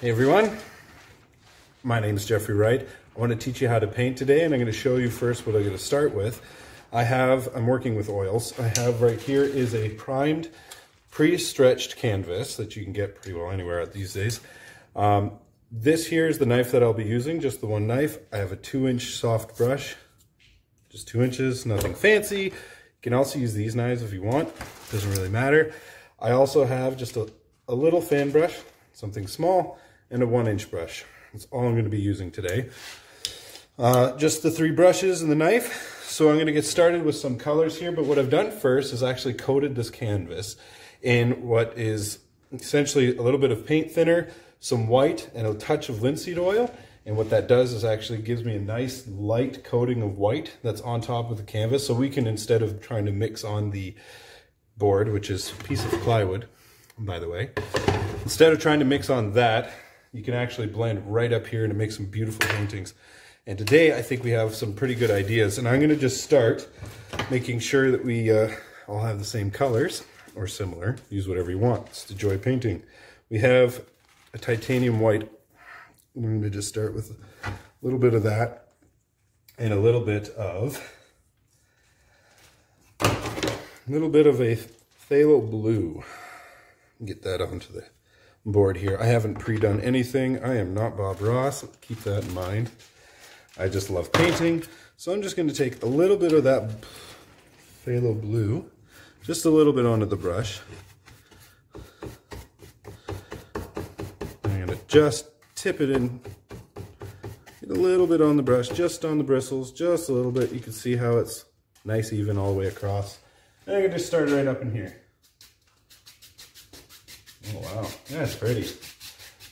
Hey everyone, my name is Jeffrey Wright. I want to teach you how to paint today, and I'm going to show you first what I'm going to start with. I'm working with oils. I have right here is a primed, pre-stretched canvas that you can get pretty well anywhere these days. This here is the knife that I'll be using, just the one knife. I have a 2-inch soft brush, just 2 inches, nothing fancy. You can also use these knives if you want, doesn't really matter. I also have just a little fan brush, something small, and a 1-inch brush. That's all I'm going to be using today. Just the 3 brushes and the knife. So I'm going to get started with some colors here, but what I've done first is actually coated this canvas in what is essentially a little bit of paint thinner, some white, and a touch of linseed oil. And what that does is actually gives me a nice light coating of white that's on top of the canvas. So we can, instead of trying to mix on the board, which is a piece of plywood, by the way, instead of trying to mix on that, you can actually blend right up here to make some beautiful paintings. And today I think we have some pretty good ideas, and I'm going to just start making sure that we all have the same colors or similar. Use whatever you want. It's the joy of painting. We have a titanium white. I'm going to just start with a little bit of that and a little bit of a phthalo blue. Get that onto the board here. I haven't pre-done anything. I am not Bob Ross. Keep that in mind. I just love painting. So I'm just going to take a little bit of that phthalo blue, just a little bit onto the brush. I'm going to just tip it in, get a little bit on the brush, just on the bristles, just a little bit. You can see how it's nice even all the way across. And I'm going to just start right up in here. Oh wow, that's pretty.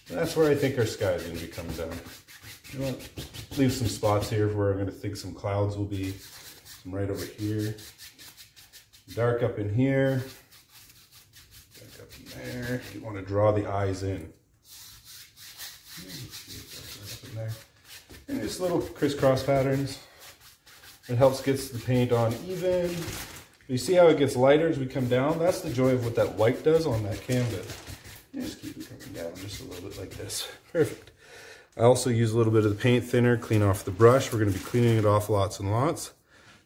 That's where I think our sky is going to be coming down. You know what? Leave some spots here where I'm going to think some clouds will be. Some right over here. Dark up in here. Dark up in there. You want to draw the eyes in. And just little crisscross patterns. It helps get the paint on even. You see how it gets lighter as we come down? That's the joy of what that white does on that canvas. You just keep it coming down just a little bit like this. Perfect. I also use a little bit of the paint thinner, clean off the brush. We're going to be cleaning it off lots and lots.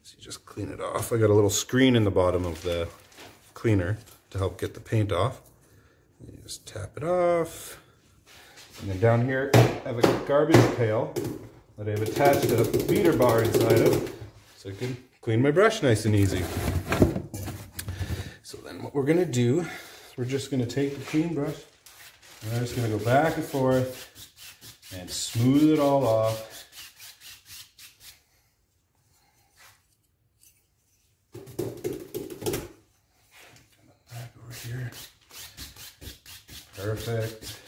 So you just clean it off. I got a little screen in the bottom of the cleaner to help get the paint off. You just tap it off. And then down here, I have a garbage pail that I've attached a beater bar inside of, so I can clean my brush nice and easy. So then what we're going to do is we're just going to take the clean brush and I'm just going to go back and forth and smooth it all off. Back over here. Perfect.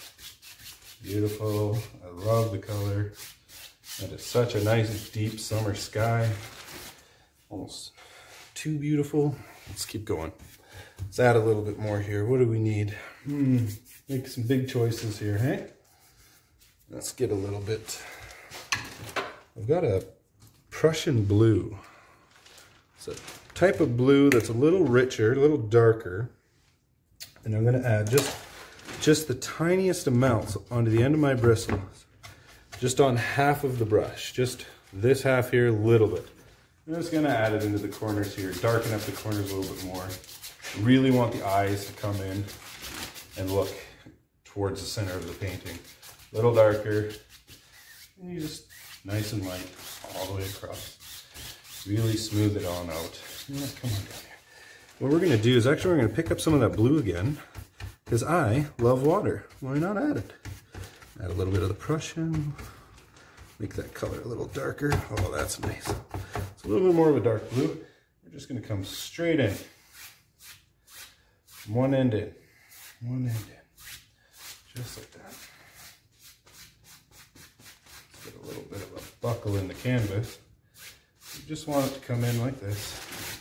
Beautiful. I love the color. And it's such a nice deep summer sky. Almost too beautiful. Let's keep going. Let's add a little bit more here. What do we need? Make some big choices here, hey? Let's get a little bit. I've got a Prussian blue. It's a type of blue that's a little richer, a little darker. And I'm going to add just the tiniest amounts onto the end of my bristles. Just on half of the brush. Just this half here, a little bit. I'm just going to add it into the corners here, darken up the corners a little bit more. Really want the eyes to come in and look towards the center of the painting. A little darker, and you just nice and light all the way across. Really smooth it on out. Come on down here. What we're going to do is actually we're going to pick up some of that blue again, because I love water. Why not add it? Add a little bit of the Prussian. Make that color a little darker. Oh, that's nice. It's a little bit more of a dark blue. We're just going to come straight in. One end in. One end in. Just like that. Get a little bit of a buckle in the canvas. You just want it to come in like this.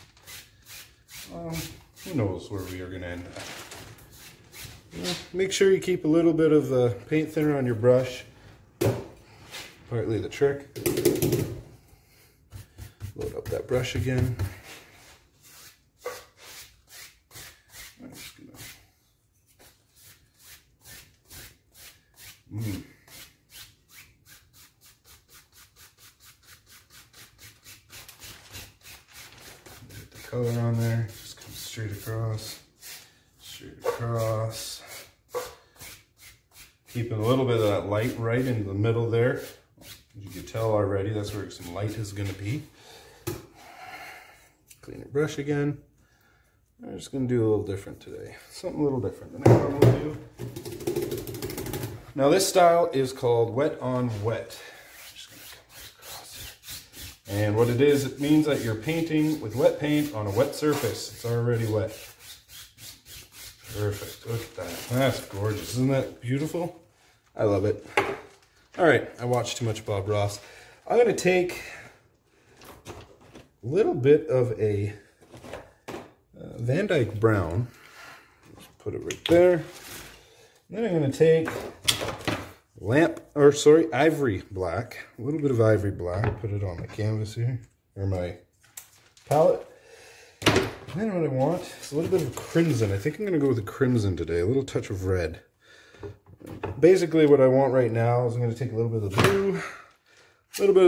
Who knows where we are going to end up. Make sure you keep a little bit of the paint thinner on your brush. Partly the trick. Load up that brush again. I'm just gonna Get the color on there, just come straight across, Keeping a little bit of that light right in the middle there. As you can tell already, that's where some light is going to be. Clean your brush again. I'm just going to do a little different today. Something a little different than I normally do. Now this style is called wet on wet. I'm just going to come right across. And what it is, it means that you're painting with wet paint on a wet surface. It's already wet. Perfect. Look at that. That's gorgeous. Isn't that beautiful? I love it. All right, I watched too much Bob Ross. I'm going to take a little bit of a Van Dyke brown. Just put it right there. And then I'm going to take ivory black. A little bit of ivory black. Put it on my canvas here, or my palette. And then what I want is a little bit of crimson. I think I'm going to go with the crimson today. A little touch of red. Basically what I want right now is I'm going to take a little bit of the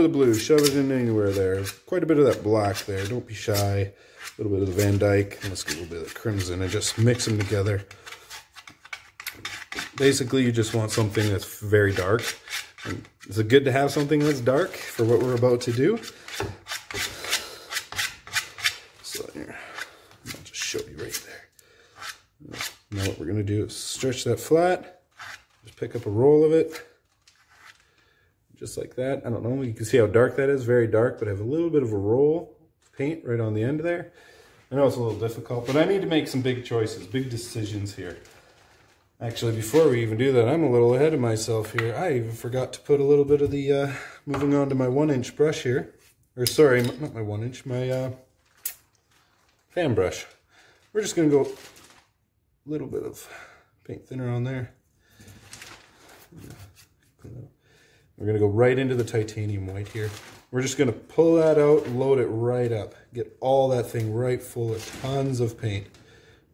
blue, shove it in anywhere there. Quite a bit of that black there, don't be shy. A little bit of the Van Dyke, and let's get a little bit of the crimson and just mix them together. Basically you just want something that's very dark. And is it good to have something that's dark for what we're about to do? So here, I'll just show you right there. Now what we're going to do is stretch that flat. Just pick up a roll of it, just like that. I don't know, you can see how dark that is, very dark, but I have a little bit of a roll of paint right on the end there. I know it's a little difficult, but I need to make some big choices, big decisions here. Actually, before we even do that, I'm a little ahead of myself here. I even forgot to put a little bit of the, moving on to my 1-inch brush here. Or sorry, not my 1-inch, my fan brush. We're just gonna go a little bit of paint thinner on there. We're going to go right into the titanium white here. We're just going to pull that out, load it right up. Get all that thing right full of tons of paint.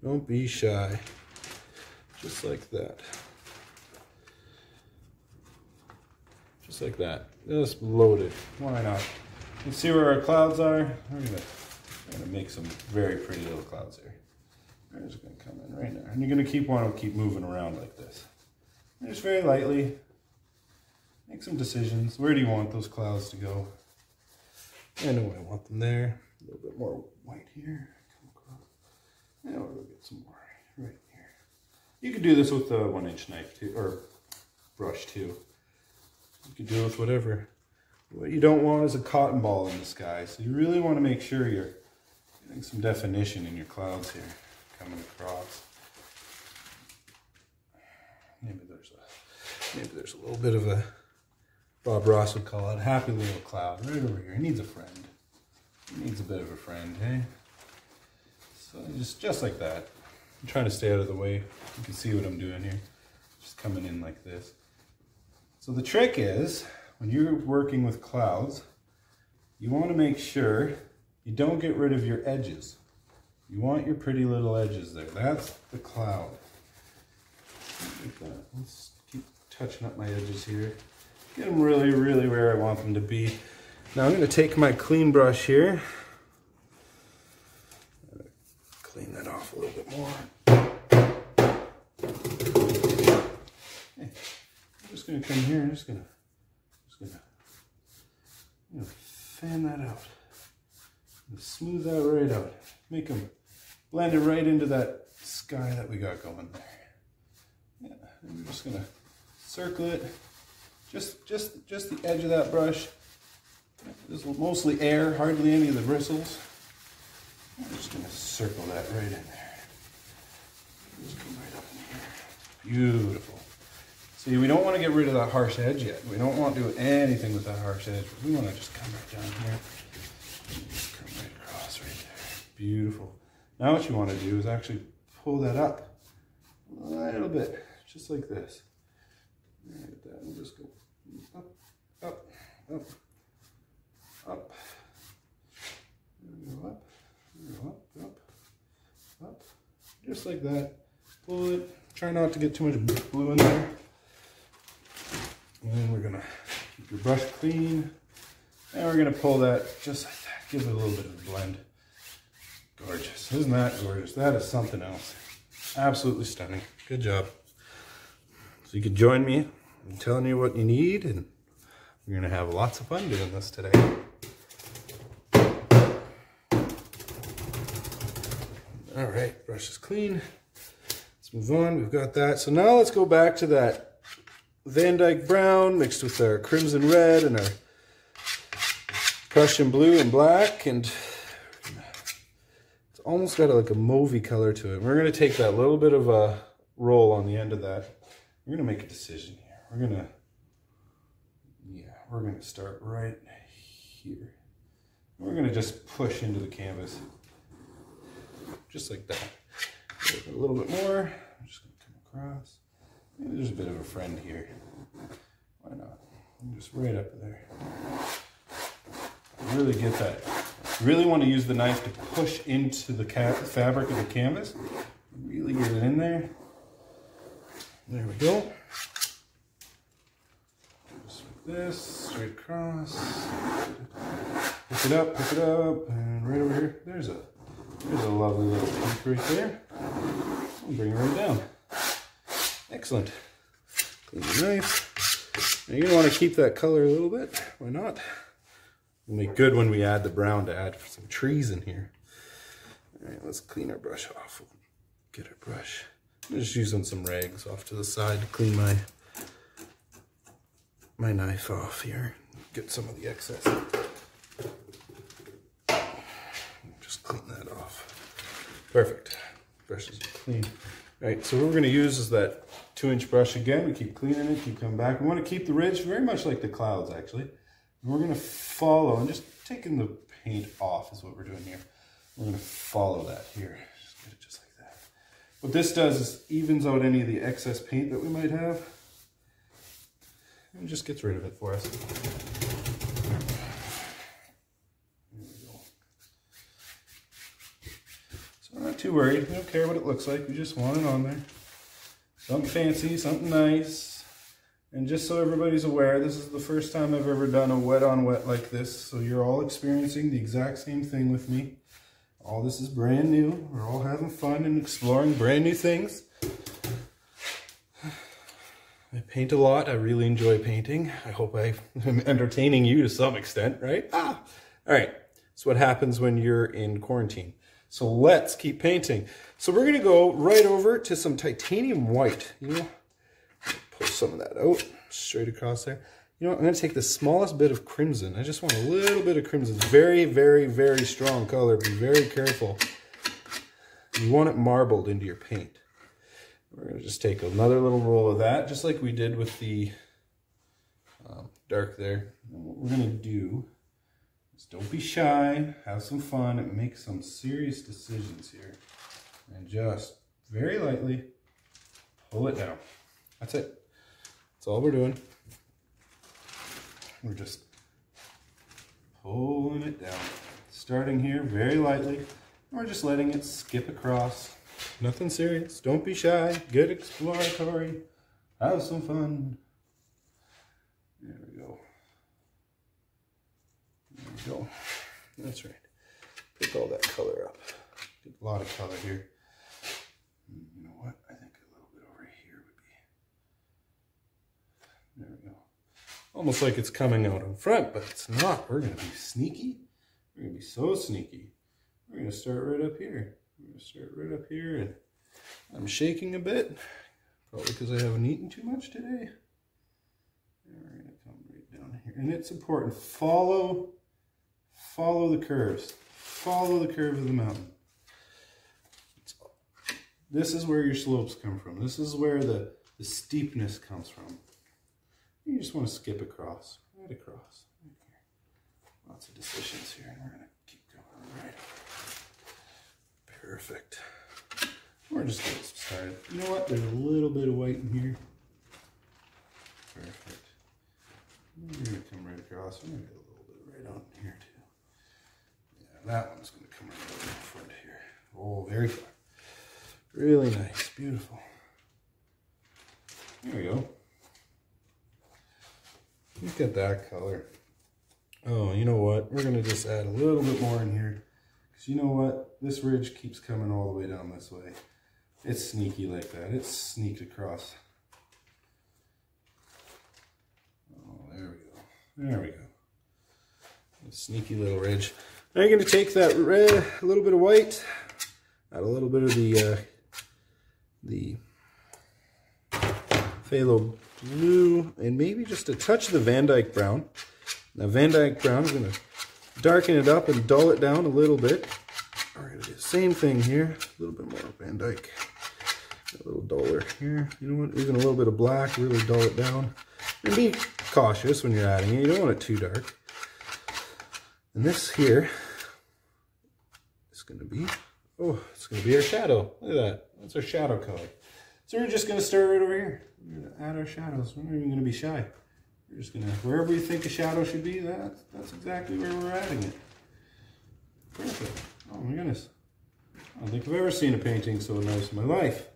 Don't be shy. Just like that. Just like that. Just load it. Why not? You see where our clouds are? We're going to make some very pretty little clouds here. They're just going to come in right there. And you're going to want to keep moving around like this. And just very lightly make some decisions. Where do you want those clouds to go? I know I want them there. A little bit more white here. Come across. And we'll get some more right here. You could do this with a 1-inch knife too, or brush too. You could do it with whatever. What you don't want is a cotton ball in the sky. So you really want to make sure you're getting some definition in your clouds here, coming across. Maybe there's a little bit of a, Bob Ross would call it, happy little cloud right over here. He needs a friend. He needs a bit of a friend, hey? So just like that. I'm trying to stay out of the way. You can see what I'm doing here. Just coming in like this. So the trick is, when you're working with clouds, you want to make sure you don't get rid of your edges. You want your pretty little edges there. That's the cloud. Like that. Let's keep touching up my edges here. Get them really, really where I want them to be. Now I'm going to take my clean brush here. Clean that off a little bit more. Okay. I'm just going to come here and just gonna fan that out. And smooth that right out. Make them blend it right into that sky that we got going there. Yeah, and we're just gonna circle it, just the edge of that brush. This is mostly air, hardly any of the bristles. I'm just gonna circle that right in there. Just come right up in here. Beautiful. See, we don't want to get rid of that harsh edge yet. We don't want to do anything with that harsh edge. We want to just come right down here. Just come right across right there. Beautiful. Now what you want to do is actually pull that up a little bit, just like this. Like that, and just go up, up, up, up. Go up, go up, up, up. Just like that. Pull it. Try not to get too much blue in there. brush clean. And we're gonna pull that just like that. Give it a little bit of a blend. Gorgeous. Isn't that gorgeous? That is something else. Absolutely stunning. Good job. So you can join me in telling you what you need, and we're gonna have lots of fun doing this today. All right, brush is clean. Let's move on. We've got that. So now let's go back to that Van Dyke brown mixed with our crimson red and our Prussian blue and black, and it's almost got like a mauvey color to it. We're going to take that little bit of a roll on the end of that. We're going to make a decision here. We're going to start right here. We're going to just push into the canvas, just like that. A little bit more. I'm just going to come across. Maybe there's a bit of a friend here. Why not? I'm just right up there. Really get that. You really want to use the knife to push into the fabric of the canvas. Really get it in there. There we go. Just like this, straight across. Pick it up, and right over here. There's a lovely little peak right there. I'll bring it right down. Excellent. Clean the knife. Now you're gonna want to keep that color a little bit. Why not? It'll make good when we add the brown to add some trees in here. All right, let's clean our brush off. We'll get our brush. I'm just using some rags off to the side to clean my knife off here. Get some of the excess. Just clean that off. Perfect. Brush is clean. All right, so what we're going to use is that 2-inch brush again. We keep cleaning it, keep coming back. We want to keep the ridge very much like the clouds, actually. And we're going to follow, and just taking the paint off is what we're doing here. We're going to follow that here. Just get it just like that. What this does is evens out any of the excess paint that we might have. And just gets rid of it for us. There we go. So we're not too worried. We don't care what it looks like. We just want it on there. Something fancy, something nice. And just so everybody's aware, this is the first time I've ever done a wet on wet like this. So you're all experiencing the exact same thing with me. All this is brand new. We're all having fun and exploring brand new things. I paint a lot. I really enjoy painting. I hope I am entertaining you to some extent, right? All right. That's what happens when you're in quarantine. So let's keep painting. So we're going to go right over to some titanium white. Pull some of that out straight across there. You know what? I'm going to take the smallest bit of crimson. I just want a little bit of crimson. It's very, very, very strong color. Be very careful. You want it marbled into your paint. We're going to just take another little roll of that, just like we did with the dark there. And what we're going to do is don't be shy, have some fun, and make some serious decisions here. And just very lightly pull it down. That's it. That's all we're doing. We're just pulling it down. Starting here very lightly. We're just letting it skip across. Nothing serious. Don't be shy. Get exploratory. Have some fun. There we go. There we go. That's right. Pick all that color up. Get a lot of color here. You know what? I think a little bit over here would be... There we go. Almost like it's coming out in front, but it's not. We're going to be sneaky. We're going to be so sneaky. We're going to start right up here. We're going to start right up here, and I'm shaking a bit, probably because I haven't eaten too much today. And we're going to come right down here. And it's important. Follow the curves. Follow the curve of the mountain. This is where your slopes come from. This is where the steepness comes from. You just want to skip across, right across. Right here. Lots of decisions here, and we're going to keep going right. Perfect. We're just getting started. You know what? There's a little bit of white in here. Perfect. We're going to come right across. We're going to get a little bit right on here too. Yeah, that one's going to come right over in front here. Oh, very far. Really nice. Beautiful. There we go. Look at that color. Oh, you know what? We're going to just add a little bit more in here. Because you know what? This ridge keeps coming all the way down this way. It's sneaky like that. It's sneaked across. Oh, there we go. There we go. A sneaky little ridge. Now you're going to take that red, a little bit of white, add a little bit of the phthalo blue, and maybe just a touch of the Van Dyke brown. Now Van Dyke brown is going to darken it up and dull it down a little bit. We're going to do the same thing here. A little bit more Van Dyke. A little duller here. You know what? Even a little bit of black, really dull it down. And be cautious when you're adding it. You don't want it too dark. And this here is going to be, oh, it's going to be our shadow. Look at that. That's our shadow color. So we're just going to start right over here. We're going to add our shadows. We're not even going to be shy. We're just going to, wherever you think a shadow should be, that's exactly where we're adding it. Perfect. Oh my goodness. I don't think I've ever seen a painting so nice in my life.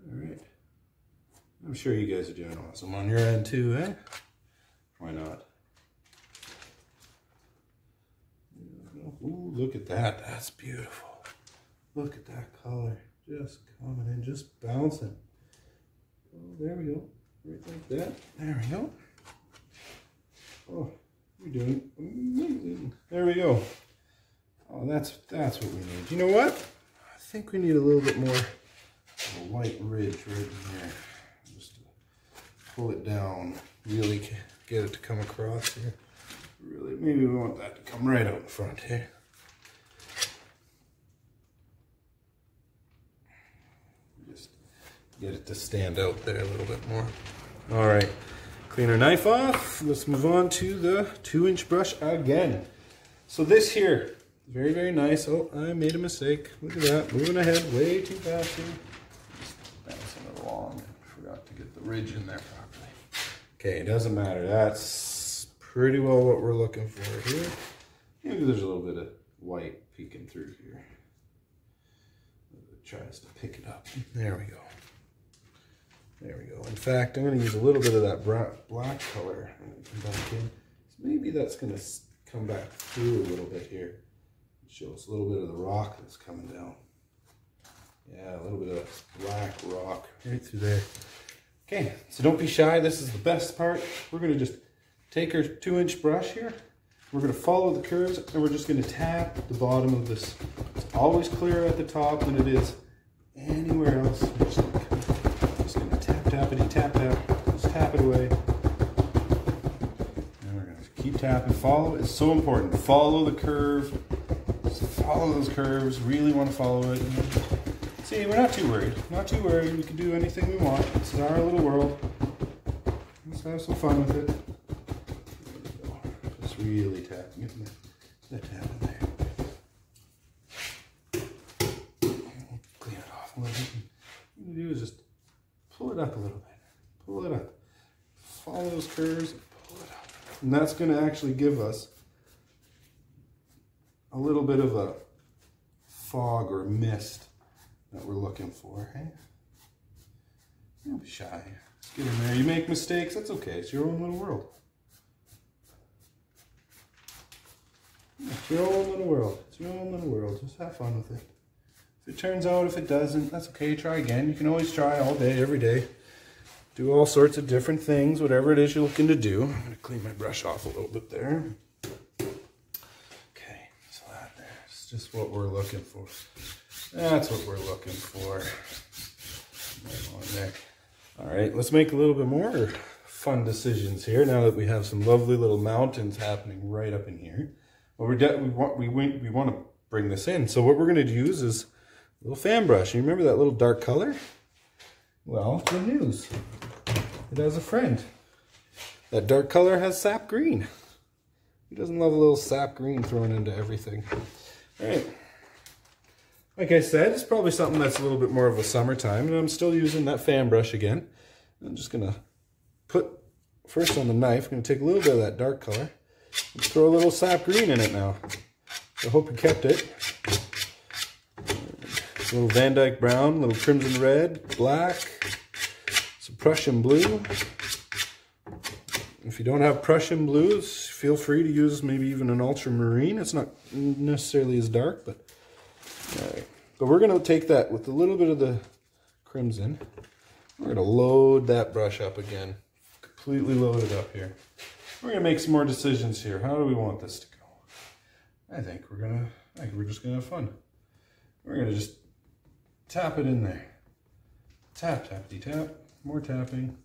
All right. I'm sure you guys are doing awesome on your end too, eh? Why not? Ooh, look at that. That's beautiful. Look at that color. Just coming in, just bouncing. Oh, there we go. Right like that. There we go. Oh, you're doing amazing. There we go. Oh, that's what we need. You know what? I think we need a little bit more of a white ridge right in there. Just to pull it down. Really get it to come across here. Really, maybe we want that to come right out in front here. Just get it to stand out there a little bit more. All right, clean our knife off. Let's move on to the 2-inch brush again. So this here, very, very nice. Oh, I made a mistake. Look at that, moving ahead way too fast here. Just bouncing it along. Forgot to get the ridge in there properly. Okay, it doesn't matter. That's pretty well what we're looking for here. Maybe there's a little bit of white peeking through here. It tries to pick it up. There we go. There we go. In fact, I'm going to use a little bit of that black color and come back in. So maybe that's going to come back through a little bit here. Show us a little bit of the rock that's coming down. Yeah, a little bit of black rock right through there. Okay, so don't be shy. This is the best part. We're going to just take our 2-inch brush here. We're going to follow the curves and we're just going to tap the bottom of this. It's always clearer at the top than it is anywhere else. We're just going to tap, tappity, tap, tap. Just tap it away. And we're going to keep tapping. Follow. It's so important. Follow the curve. Just follow those curves. Really want to follow it. See, we're not too worried. Not too worried. We can do anything we want. This is our little world. Let's have some fun with it. Really tapping it, the tap in there. Clean it off a little bit. What you do is just pull it up a little bit. Pull it up. Follow those curves and pull it up. And that's going to actually give us a little bit of a fog or mist that we're looking for. Hey? Don't be shy. Just get in there. You make mistakes, that's okay. It's your own little world. It's your own little world. It's your own little world. Just have fun with it. If it turns out, if it doesn't, that's okay. Try again. You can always try all day, every day. Do all sorts of different things, whatever it is you're looking to do. I'm going to clean my brush off a little bit there. Okay, so that there's just what we're looking for. That's what we're looking for. Right on there. All right, let's make a little bit more fun decisions here now that we have some lovely little mountains happening right up in here. Well, we want to bring this in. So what we're going to use is a little fan brush. You remember that little dark color? Well, good news. It has a friend. That dark color has sap green. Who doesn't love a little sap green thrown into everything? All right. Like I said, it's probably something that's a little bit more of a summertime, and I'm still using that fan brush again. I'm just going to put, first on the knife, I'm going to take a little bit of that dark color. Let's throw a little sap green in it now. I hope you kept it. A little Van Dyke brown, a little crimson red, black, some Prussian blue. If you don't have Prussian blues, feel free to use maybe even an ultramarine. It's not necessarily as dark, but all right. But we're going to take that with a little bit of the crimson. We're going to load that brush up again. Completely load it up here. We're going to make some more decisions here. How do we want this to go? I think we're just going to have fun. We're going to just tap it in there. Tap, tappity tap. More tapping.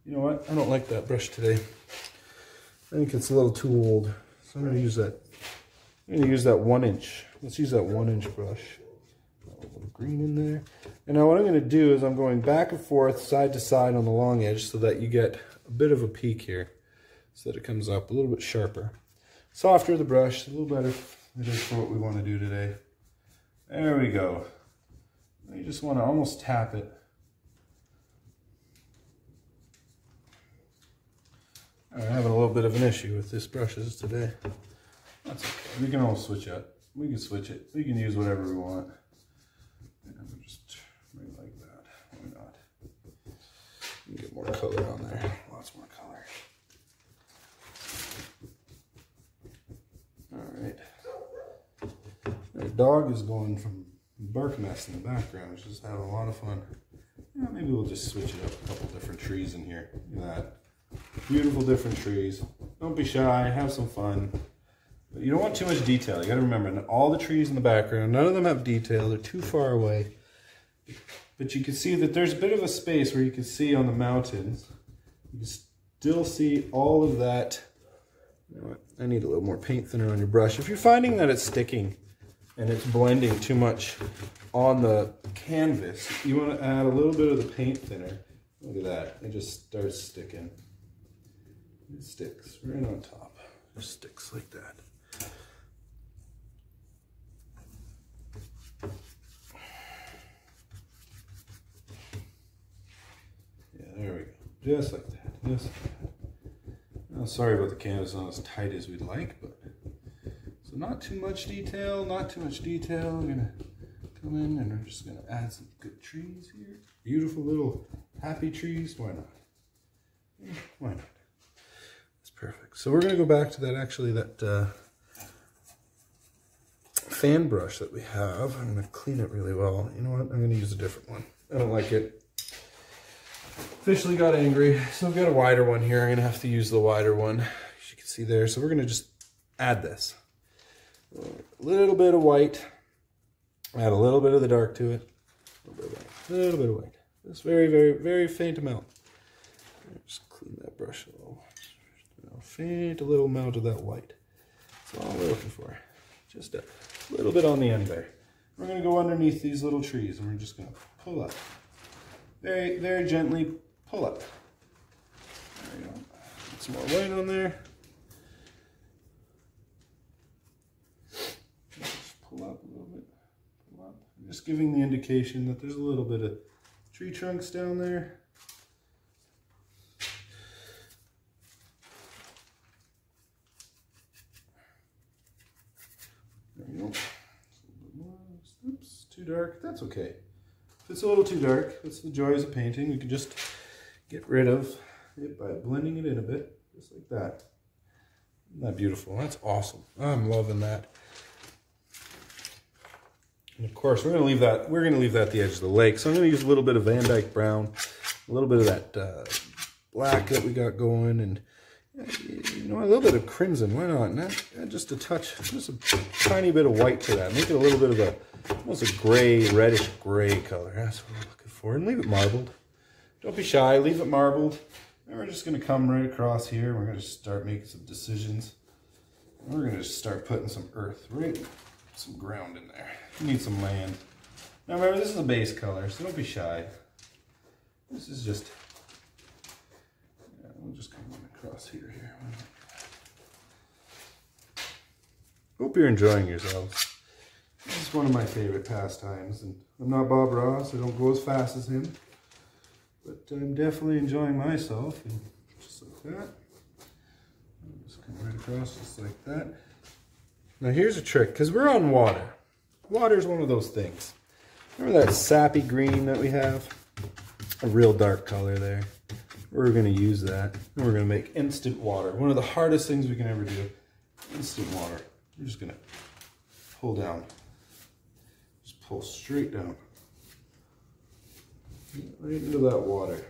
You know what? I don't like that brush today. I think it's a little too old. So I'm going to use that. I'm going to use that 1 inch. Let's use that 1 inch brush. A little green in there. And now what I'm going to do is I'm going back and forth, side to side on the long edge so that you get a bit of a peak here. So that it comes up a little bit sharper. Softer the brush, a little better it is for what we want to do today. There we go. You just want to almost tap it. I'm having a little bit of an issue with this brushes today. That's okay. We can all switch up. We can switch it. We can use whatever we want. And we'll just make it like that. Why not? Get more color on there. Lots more color. All right. Our dog is going from bark mess in the background. She's just having a lot of fun. Yeah, maybe we'll just switch it up. A couple different trees in here. Look at that. Beautiful different trees. Don't be shy. Have some fun. But you don't want too much detail. You got to remember, all the trees in the background, none of them have detail. They're too far away. But you can see that there's a bit of a space where you can see on the mountains. You can still see all of that. You know what? I need a little more paint thinner on your brush. If you're finding that it's sticking and it's blending too much on the canvas, you want to add a little bit of the paint thinner. Look at that. It just starts sticking. It sticks right on top. It sticks like that. Yeah, there we go. Just like that. Just like that. Now, sorry about the canvas not as tight as we'd like, but so not too much detail, not too much detail. I'm gonna come in and we're just gonna add some good trees here. Beautiful little happy trees. Why not? Why not? That's perfect. So we're gonna go back to that, actually, that fan brush that we have. I'm gonna clean it really well. You know what? I'm gonna use a different one. I don't like it. Officially got angry, so I've got a wider one here. I'm gonna have to use the wider one, as you can see there. So we're gonna just add this. A little bit of white. Add a little bit of the dark to it. A little bit of white. A little bit of white. Just very, very, very faint amount. Just clean that brush a little. Faint a little amount of that white. That's all we're looking for. Just a little bit on the end there. We're gonna go underneath these little trees and we're just gonna pull up. Very, very gently pull up. There you go. Get some more white on there. Just pull up a little bit. Pull up. I'm just giving the indication that there's a little bit of tree trunks down there. There we go. Oops, too dark. That's okay. If it's a little too dark, that's the joys of painting. We can just get rid of it by blending it in a bit, just like that. Isn't that beautiful? That's awesome. I'm loving that. And of course, we're going to leave that. We're going to leave that at the edge of the lake. So I'm going to use a little bit of Van Dyke brown, a little bit of that black that we got going, and you know, a little bit of crimson. Why not? And just a touch, just a tiny bit of white to that. Make it a little bit of a almost a gray, reddish gray color. That's what we're looking for. And leave it marbled. Don't be shy. Leave it marbled. And we're just going to come right across here. We're going to start making some decisions. And we're going to just start putting some earth, right? Some ground in there. You need some land. Now remember, this is a base color, so don't be shy. This is just, yeah, we'll just come on across here. Hope you're enjoying yourselves. This is one of my favorite pastimes, and I'm not Bob Ross. I don't go as fast as him, but I'm definitely enjoying myself. And just like that. Just come right across, just like that. Now here's a trick, because we're on water. Water is one of those things. Remember that sappy green that we have? A real dark color there. we're going to use that. And we're going to make instant water. One of the hardest things we can ever do. Instant water. We're just going to pull down. Just pull straight down. Right into that water.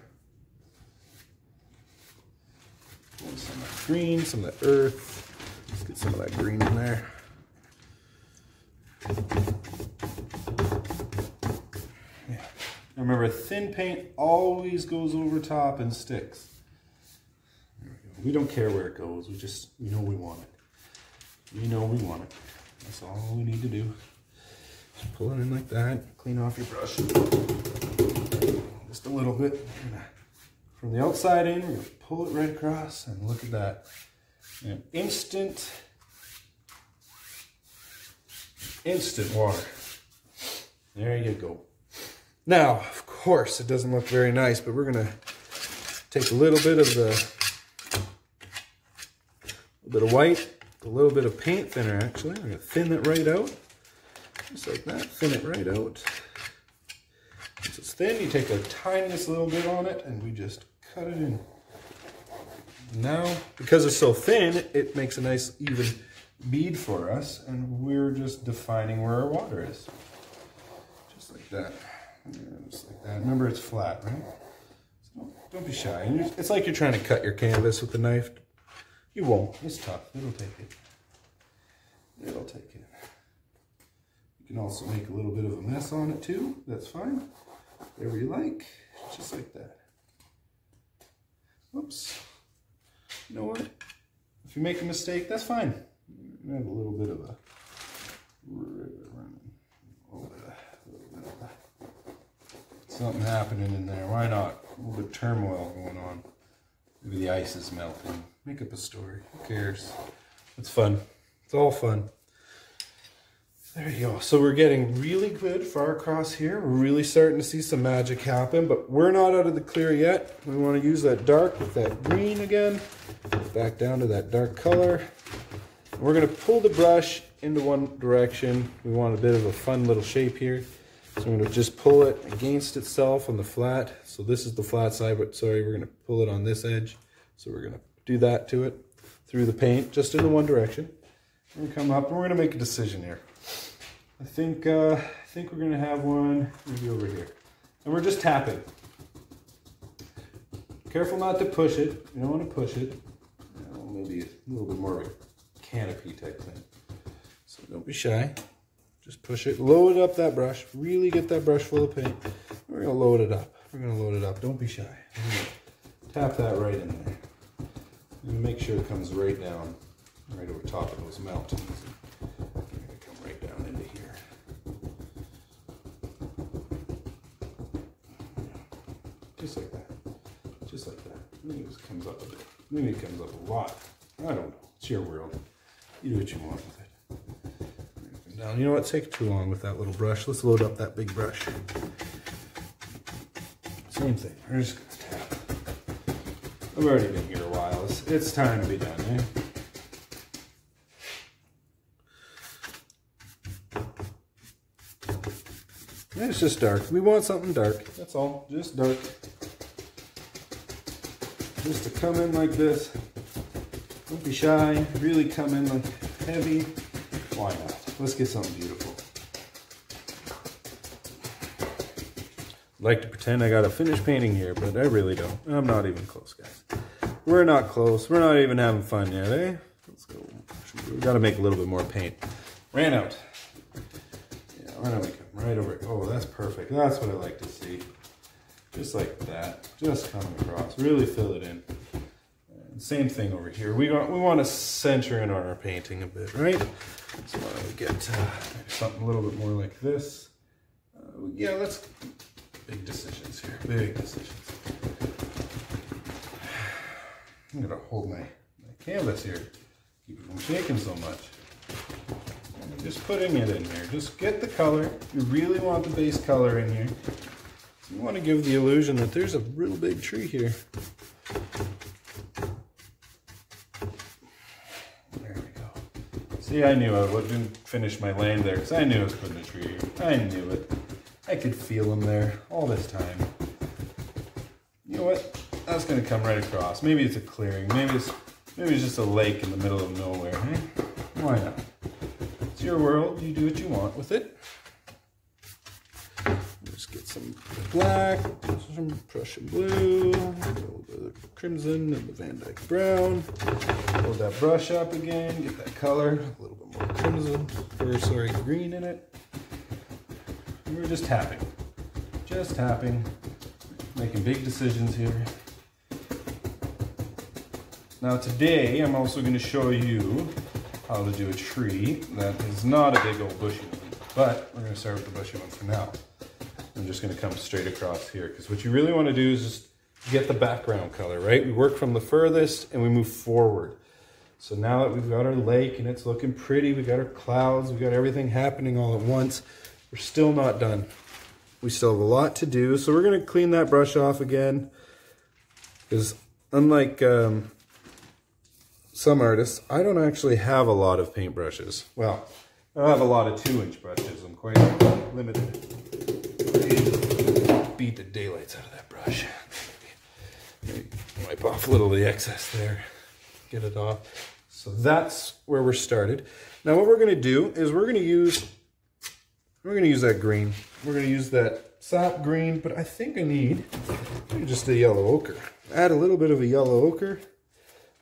Pull some of that green, some of that earth. Let's get some of that green in there. Yeah. Remember, thin paint always goes over top and sticks. We don't care where it goes. We know we want it. We know we want it. That's all we need to do. Just pull it in like that. Clean off your brush. Just a little bit. From the outside in, we're going to pull it right across, and look at that. And instant water. There you go. Now, of course, it doesn't look very nice, but we're going to take a little bit of white, a little bit of paint thinner, actually. We're going to thin it right out. Just like that. Thin it right out. Once it's thin, you take the tiniest little bit on it, and we just cut it in. Now, because it's so thin, it makes a nice even bead for us, and we're just defining where our water is. Just like that. Just like that. Remember, it's flat, right? So don't be shy. It's like you're trying to cut your canvas with a knife. You won't. It's tough. It'll take it. It'll take it. You can also make a little bit of a mess on it too. That's fine. Whatever you like. Just like that. Oops. You know what? If you make a mistake, that's fine. You have a little bit of a something happening in there. Why not? A little bit of turmoil going on. Maybe the ice is melting. Make up a story. Who cares? It's fun. It's all fun. There you go. So we're getting really good far across here. We're really starting to see some magic happen, but we're not out of the clear yet. We want to use that dark with that green again. Back down to that dark color. We're going to pull the brush into one direction. We want a bit of a fun little shape here. So I'm going to just pull it against itself on the flat. So this is the flat side, but sorry, we're going to pull it on this edge. So we're going to do that to it through the paint, just in the one direction. We're going to come up and we're going to make a decision here. I think we're going to have one maybe over here. And we're just tapping. Careful not to push it. You don't want to push it. Maybe a little bit more of a canopy type thing. So don't be shy. Just push it. Load up that brush. Really get that brush full of paint. We're going to load it up. We're going to load it up. Don't be shy. Tap that right in there. And make sure it comes right down, right over top of those mountains. We're going to come right down into here. Just like that. Just like that. Maybe it comes up a bit. Maybe it comes up a lot. I don't know. It's your world. You do what you want with it. Down. You know what? Take too long with that little brush. Let's load up that big brush. Same thing. We're just going to tap. I've already been here a while. It's time to be done, eh? Yeah, it's just dark. We want something dark. That's all. Just dark. Just to come in like this. Don't be shy. Really come in like heavy. Why not? Let's get something beautiful. I'd like to pretend I got a finished painting here, but I really don't. I'm not even close, guys. We're not close. We're not even having fun yet, eh? Let's go. We got to make a little bit more paint. Ran out. Yeah, why don't we come right over? Oh, that's perfect. That's what I like to see. Just like that. Just come across. Really fill it in. Same thing over here. We want to center in on our painting a bit, right? So why don't we get something a little bit more like this? Yeah, let's... Big decisions here. Big decisions. I'm going to hold my canvas here. Keep it from shaking so much. And just putting it in here. Just get the color. You really want the base color in here. You want to give the illusion that there's a real big tree here. There we go. See, I knew I wouldn't finish my land there because I knew I was putting a tree here. I knew it. I could feel them there all this time. You know what? that's going to come right across. Maybe it's a clearing. Maybe it's just a lake in the middle of nowhere. Eh? Why not? It's your world. You do what you want with it. Just get some black, some Prussian blue, a little bit of crimson and the Van Dyke brown. Load that brush up again, get that color, a little bit more crimson, or sorry, green in it. And we're just tapping, making big decisions here. Now today, I'm also going to show you how to do a tree that is not a big old bushy one, but we're going to start with the bushy one for now. I'm just going to come straight across here because what you really want to do is just get the background color, right? We work from the furthest and we move forward. So now that we've got our lake and it's looking pretty, we got our clouds, we got everything happening all at once, we're still not done. We still have a lot to do. So we're going to clean that brush off again because unlike some artists, I don't actually have a lot of paint brushes. Well, I don't have a lot of 2-inch brushes. I'm quite limited. Beat the daylights out of that brush. Maybe wipe off a little of the excess there. Get it off. So that's where we're started. Now what we're going to do is we're going to use that green. We're going to use that sap green, but I think I need just a yellow ochre. Add a little bit of a yellow ochre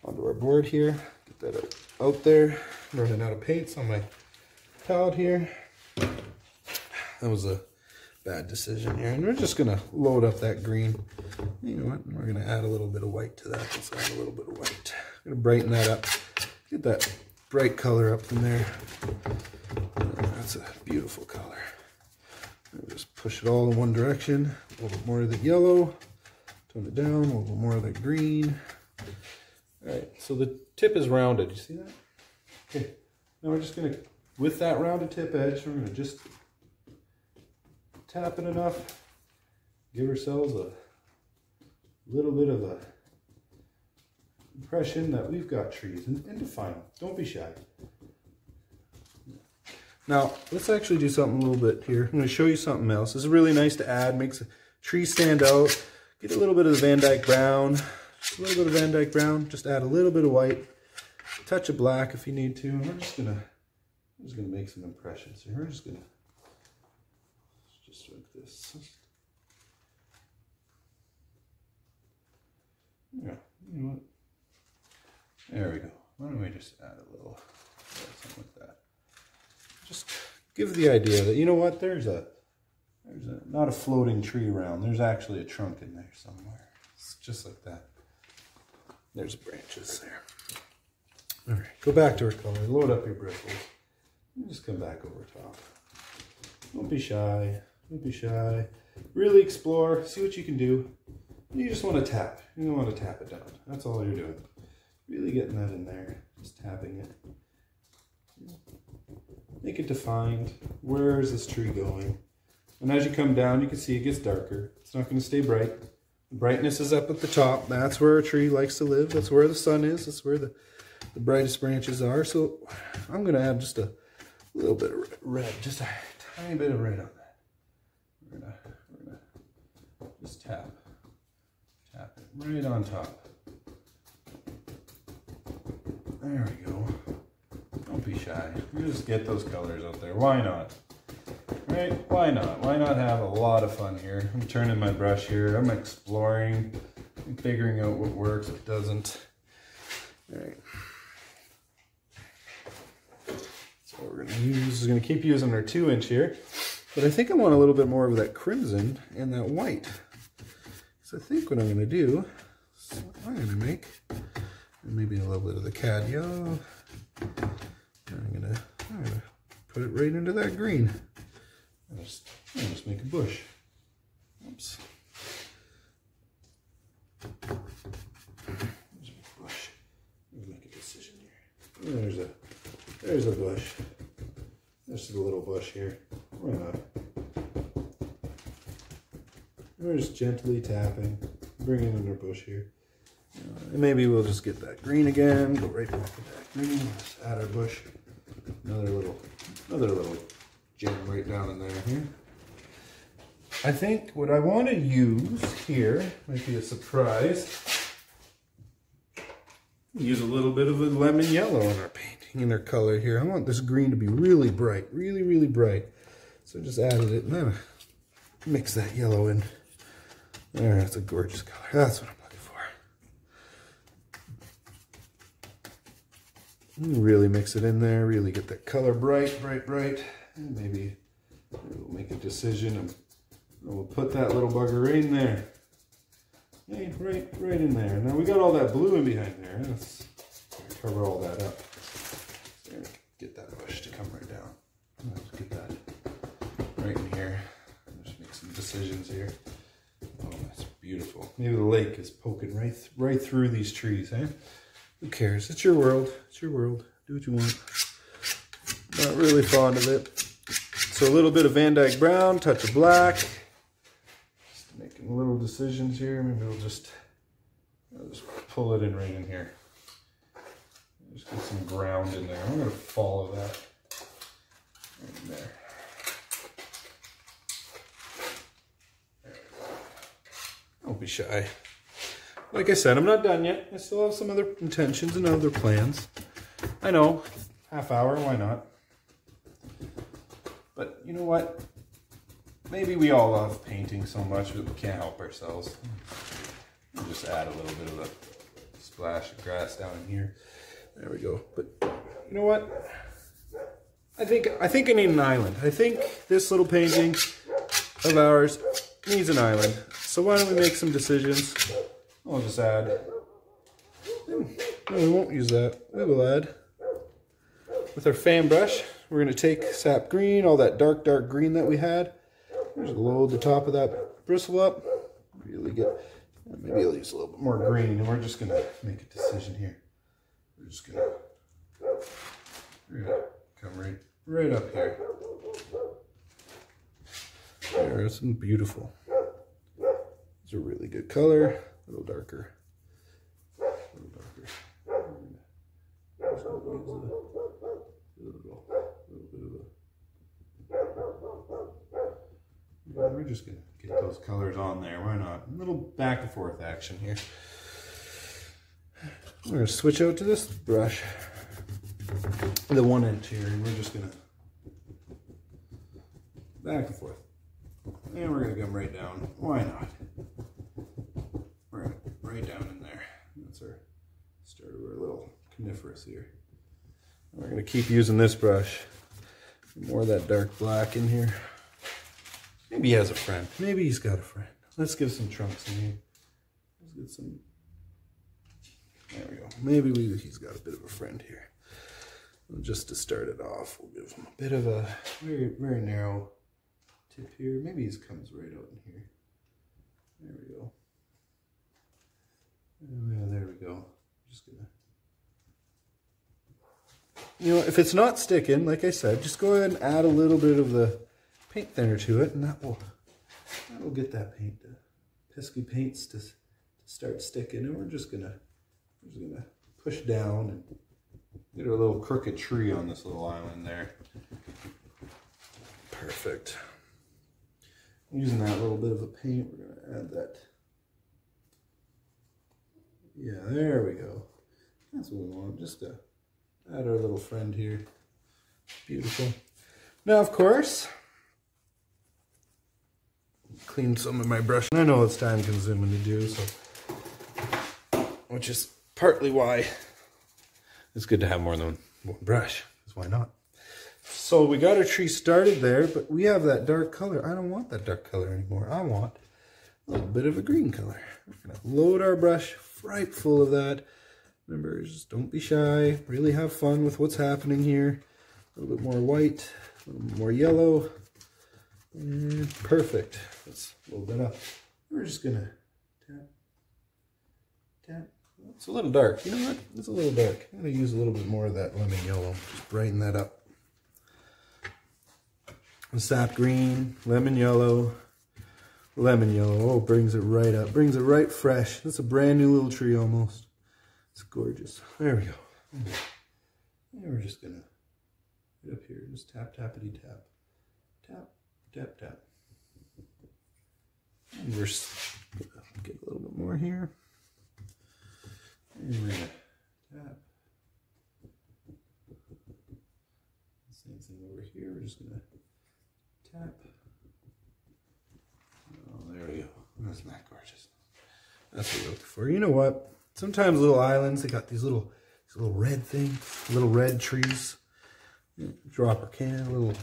onto our board here. Get that out there. I'm running out of paints on my palette here. That was a bad decision here. And we're just going to load up that green. You know what? We're going to add a little bit of white to that. Let's add a little bit of white. I'm going to brighten that up. Get that bright color up from there. That's a beautiful color. Just push it all in one direction. A little bit more of the yellow. Tone it down. A little bit more of the green. All right. So the tip is rounded. You see that? Okay. Now we're just going to, with that rounded tip edge, we're going to just tap it enough. Give ourselves a little bit of a impression that we've got trees and define them. Don't be shy. Now, let's actually do something a little bit here. I'm going to show you something else. This is really nice to add, makes a tree stand out. Get a little bit of the Van Dyke brown. Just a little bit of Van Dyke brown. Just add a little bit of white. A touch of black if you need to. And we're just gonna make some impressions here. We're just gonna like this. Yeah, you know what? There we go. Why don't we just add a little something like that? Just give the idea that, you know what, there's not a floating tree around. There's actually a trunk in there somewhere. It's just like that. There's branches there. All right, go back to our color. Load up your bristles. And just come back over top. Don't be shy. Don't be shy. Really explore. See what you can do. You just want to tap. You don't want to tap it down. That's all you're doing. Really getting that in there. Just tapping it. Make it defined. Where is this tree going? And as you come down, you can see it gets darker. It's not going to stay bright. The brightness is up at the top. That's where a tree likes to live. That's where the sun is. That's where the brightest branches are. So I'm going to add just a little bit of red. Just a tiny bit of red on that. We're gonna just tap it right on top. There we go. Don't be shy. You just get those colors out there. Why not? Right? Why not? Why not have a lot of fun here? I'm turning my brush here. I'm exploring. I'm figuring out what works, what doesn't. All right. So what we're going to use is going to keep using our 2-inch here. But I think I want a little bit more of that crimson and that white. So I think what I'm going to do is I'm going to make maybe a little bit of the Cadmium. I'm going to put it right into that green. I'll just make a bush. Oops. There's a bush. Let me make a decision here. There's a bush. There's a little bush here. Why not? We're just gently tapping, bringing in our bush here. And maybe we'll just get that green again, go right back to that green, just add our bush. Another little gem right down in there here. I think what I want to use here might be a surprise. Use a little bit of a lemon yellow in our painting, in our color here. I want this green to be really bright, really, really bright. So I just added it and then mix that yellow in. There, that's a gorgeous color. That's what I'm looking for. Really mix it in there, really get that color bright, bright, bright. And maybe we'll make a decision and we'll put that little bugger in there. Hey, right in there. Now we got all that blue in behind there. Let's cover all that up. There, get that bush to come right down. Let's get that right in here. Just make some decisions here. Oh, that's beautiful. Maybe the lake is poking right through these trees, eh? Who cares? It's your world. It's your world. Do what you want. Not really fond of it. So a little bit of Van Dyke brown, touch of black. Just making little decisions here. Maybe I'll just pull it in right in here. Just get some ground in there. I'm going to follow that right in there. Don't be shy. Like I said, I'm not done yet. I still have some other intentions and other plans. I know, half hour, why not? But you know what? Maybe we all love painting so much that we can't help ourselves. We'll just add a little bit of a splash of grass down in here. There we go. But you know what? I think I need an island. I think this little painting of ours needs an island. So why don't we make some decisions? I'll just add. No, we won't use that. We will add. With our fan brush, we're going to take sap green, all that dark green that we had. Just load the top of that bristle up. Really get, maybe I'll use a little bit more green, and we're just going to make a decision here. We're just going to come right up here. There, it's beautiful. It's a really good color. A little darker. A little darker. We're just going to get those colors on there. Why not? A little back and forth action here. We're going to switch out to this brush. The 1 inch here. And we're just going to back and forth. And we're going to come right down. Why not? We're going to right down in there. That's our start of our little coniferous here. We're going to keep using this brush. More of that dark black in here. Maybe he has a friend. Maybe he's got a friend. Let's give some trunks in here. Let's get some. There we go. Maybe he's got a bit of a friend here. And just to start it off, we'll give him a bit of a very narrow tip here. Maybe he comes right out in here. There we go. Yeah, there we go. Just gonna. You know, if it's not sticking, like I said, just go ahead and add a little bit of the paint thinner to it, and that will get that paint, pesky paints to start sticking. And we're just gonna push down and get a little crooked tree on this little island there. Perfect. Using that little bit of a paint, we're gonna add that. Yeah, there we go. That's what we want. Just to add our little friend here. Beautiful. Now, of course, clean some of my brush. I know it's time consuming to do, so, which is partly why it's good to have more than one brush, because why not? So we got our tree started there, but we have that dark color. I don't want that dark color anymore. I want a little bit of a green color. We're gonna load our brush right full of that. Remember, just don't be shy. Really have fun with what's happening here. A little bit more white, a little bit more yellow. And perfect. Let's load that up. We're just gonna tap. It's a little dark. You know what? It's a little dark. I'm gonna use a little bit more of that lemon yellow. Just brighten that up. Sap green, lemon yellow. Oh, brings it right up. Brings it right fresh. That's a brand new little tree almost. It's gorgeous. There we go. And we're just gonna get up here. Just tap, tappity, tap. Tap, tap, tap. And we're get a little bit more here. And we're gonna tap. Same thing over here. We're just gonna tap. Oh, there we go. Isn't that gorgeous? That's what we're looking for. You know what? Sometimes little islands, they got these little red things, little red trees. Drop our can a little.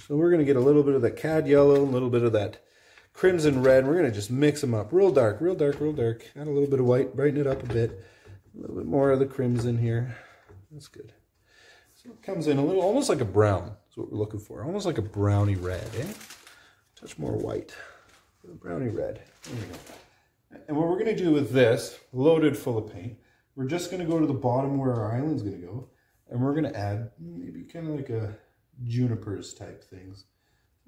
So we're gonna get a little bit of that cad yellow, a little bit of that crimson red. We're gonna just mix them up real dark, real dark, real dark. Add a little bit of white, brighten it up a bit. A little bit more of the crimson here. That's good. So it comes in a little, almost like a brown. That's what we're looking for. Almost like a browny red, eh? Touch more white. Browny red. There we go. And what we're gonna do with this, loaded full of paint, we're just gonna go to the bottom where our island's gonna go, and we're gonna add maybe kind of like a junipers type things.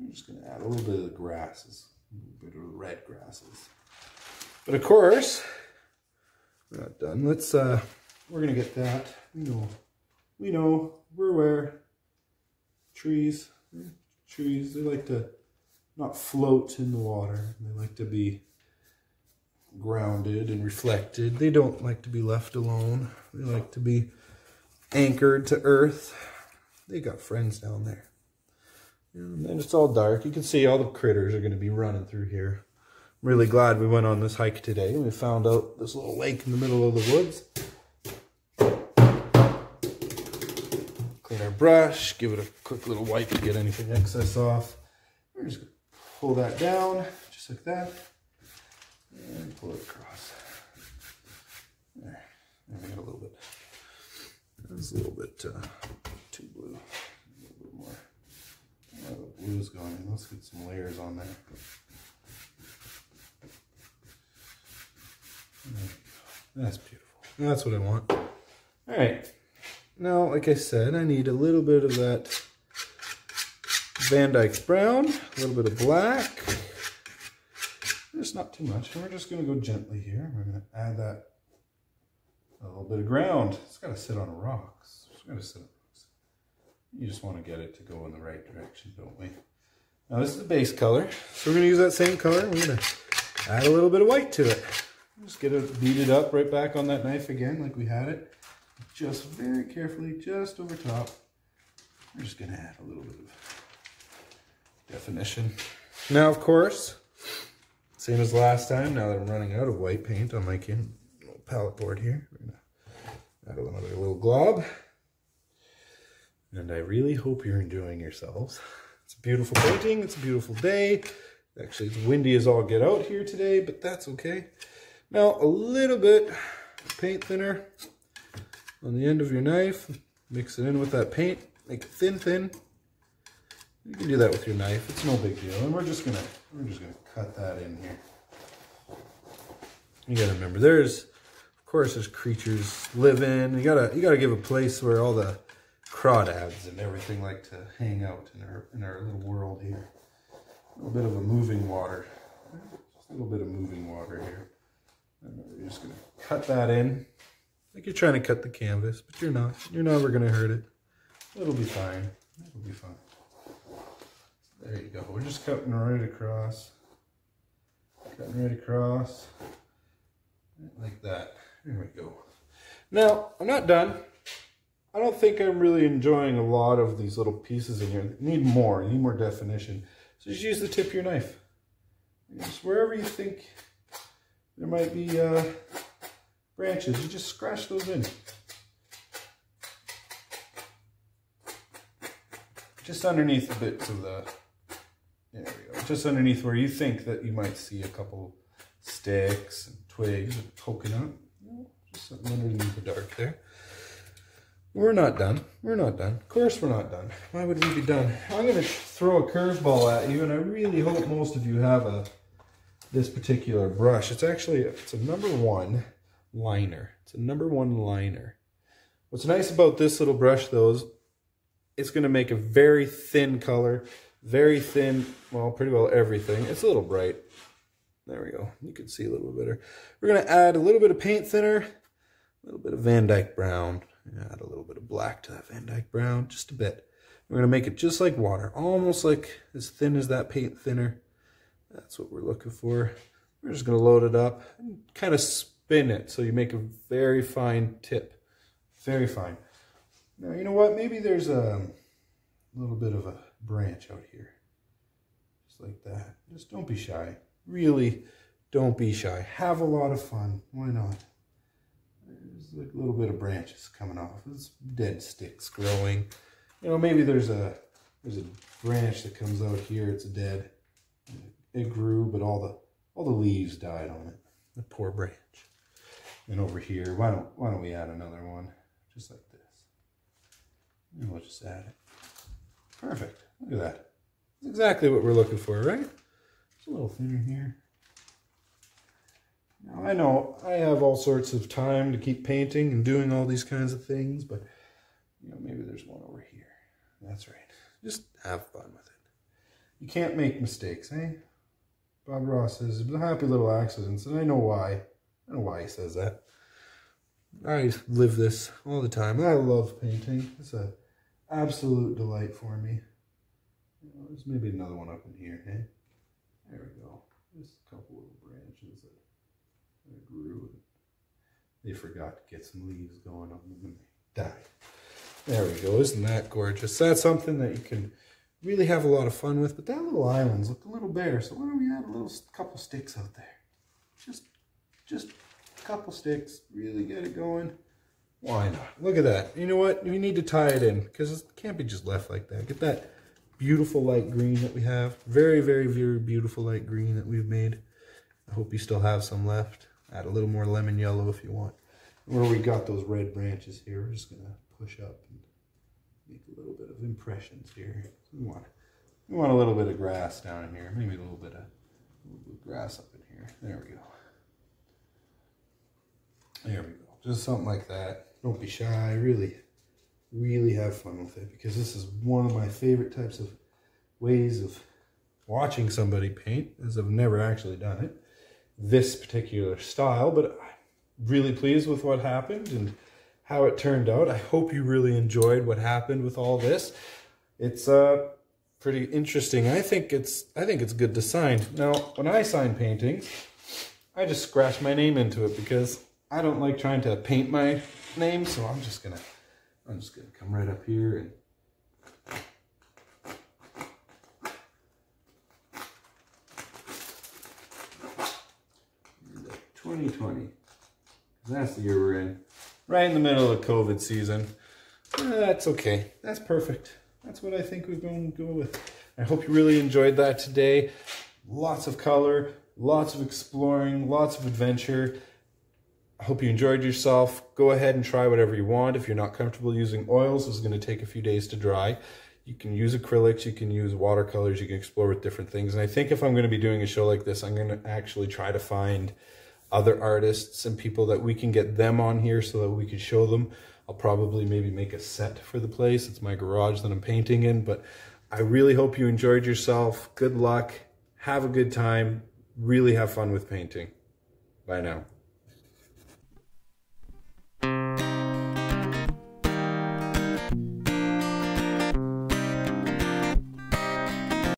I'm just gonna add a little bit of the grasses, a little bit of the red grasses. But of course, we're not done. Let's we're gonna get that. We know, we're aware. Trees, they like to not float in the water. They like to be grounded and reflected. They don't like to be left alone. They like to be anchored to earth. They got friends down there. And it's all dark. You can see all the critters are going to be running through here. I'm really glad we went on this hike today. We found out this little lake in the middle of the woods. Clean our brush, give it a quick little wipe to get anything excess off. We're just going to pull that down, just like that. And pull it across. There. And we got a little bit. That's a little bit too blue. A little bit more. Oh, the blue's going in. Let's get some layers on there. That's beautiful. That's what I want. All right. Now, like I said, I need a little bit of that Van Dyke's brown, a little bit of black. Just not too much. And we're just going to go gently here. We're going to add that a little bit of ground. It's got to sit on rocks. It's got to sit on rocks. You just want to get it to go in the right direction, don't we? Now this is the base color. So we're going to use that same color. We're going to add a little bit of white to it. Just get it, beat it up right back on that knife again like we had it. Just very carefully, just over top. We're just going to add a little bit of definition. Now, of course, same as last time, now that I'm running out of white paint on my little palette board here, we're going to add another little glob. And I really hope you're enjoying yourselves. It's a beautiful painting. It's a beautiful day. Actually, it's windy as all get out here today, but that's okay. Now, a little bit of paint thinner on the end of your knife. Mix it in with that paint. Make it thin. You can do that with your knife. It's no big deal. And we're just gonna cut that in here. You gotta remember, there's creatures live in. You gotta give a place where all the crawdads and everything like to hang out in our little world here. A little bit of a moving water. Just a little bit of moving water here. And we're just gonna cut that in. Like you're trying to cut the canvas, but you're not. You're never gonna hurt it. It'll be fine. It'll be fine. There you go. We're just cutting right across. Cutting right across. Like that. There we go. Now, I'm not done. I don't think I'm really enjoying a lot of these little pieces in here. You need more. You need more definition. So just use the tip of your knife. Just wherever you think there might be branches, you just scratch those in. Just underneath the bits of the, there we go. Just underneath where you think that you might see a couple sticks and twigs poking up. Just something underneath the dark there. We're not done. We're not done. Of course we're not done. Why would we be done? I'm going to throw a curveball at you, and I really hope most of you have this particular brush. It's a #1 liner. It's a #1 liner. What's nice about this little brush, though, is it's going to make a very thin color. Very thin, well, pretty well everything. It's a little bright. There we go. You can see a little bit better. We're going to add a little bit of paint thinner, a little bit of Van Dyke brown. Add a little bit of black to that Van Dyke brown, just a bit. We're going to make it just like water, almost like as thin as that paint thinner. That's what we're looking for. We're just going to load it up and kind of spin it so you make a very fine tip. Very fine. Now, you know what? Maybe there's a little bit of a branch out here. Just like that. Just don't be shy. Really, don't be shy. Have a lot of fun. Why not? There's like a little bit of branches coming off. It's dead sticks growing. You know, maybe there's a branch that comes out here. It's dead. It grew, but all the leaves died on it. The poor branch. And over here, why don't we add another one, just like this? And we'll just add it. Perfect. Look at that. That's exactly what we're looking for, right? It's a little thinner here. Now I know I have all sorts of time to keep painting and doing all these kinds of things, but you know, maybe there's one over here. That's right. Just have fun with it. You can't make mistakes, eh? Bob Ross says, happy little accidents, and I know why. I know why he says that. I live this all the time. I love painting. It's an absolute delight for me. You know, there's maybe another one up in here, eh? There we go. Just a couple little branches that grew. They forgot to get some leaves going on them and they died. There we go. Isn't that gorgeous? That's something that you can really have a lot of fun with. But that little island's look a little bare, so why don't we add a couple sticks out there? Just a couple sticks. Really get it going. Why not? Look at that. You know what? You need to tie it in because it can't be just left like that. Get that beautiful light green that we have. Very, very, very beautiful light green that we've made. I hope you still have some left. Add a little more lemon yellow if you want. Where we got those red branches here, we're just going to push up and make a little bit of impressions here. We want a little bit of grass down in here. Maybe a little bit of grass up in here. There we go. There we go. Just something like that. Don't be shy. Really, really have fun with it because this is one of my favorite types of ways of watching somebody paint, as I've never actually done it. This particular style, but I'm really pleased with what happened and how it turned out. I hope you really enjoyed what happened with all this. It's pretty interesting. I think it's good to sign. Now, when I sign paintings, I just scratch my name into it because I don't like trying to paint my name, so I'm just gonna come right up here and 2020. That's the year we're in. Right in the middle of COVID season. That's okay. That's perfect. That's what I think we're going to go with. I hope you really enjoyed that today. Lots of color, lots of exploring, lots of adventure. I hope you enjoyed yourself. Go ahead and try whatever you want. If you're not comfortable using oils, this is going to take a few days to dry. You can use acrylics, you can use watercolors, you can explore with different things. And I think if I'm going to be doing a show like this, I'm going to actually try to find other artists and people that we can get them on here so that we can show them. I'll probably maybe make a set for the place. It's my garage that I'm painting in, but I really hope you enjoyed yourself. Good luck. Have a good time. Really have fun with painting. Bye now.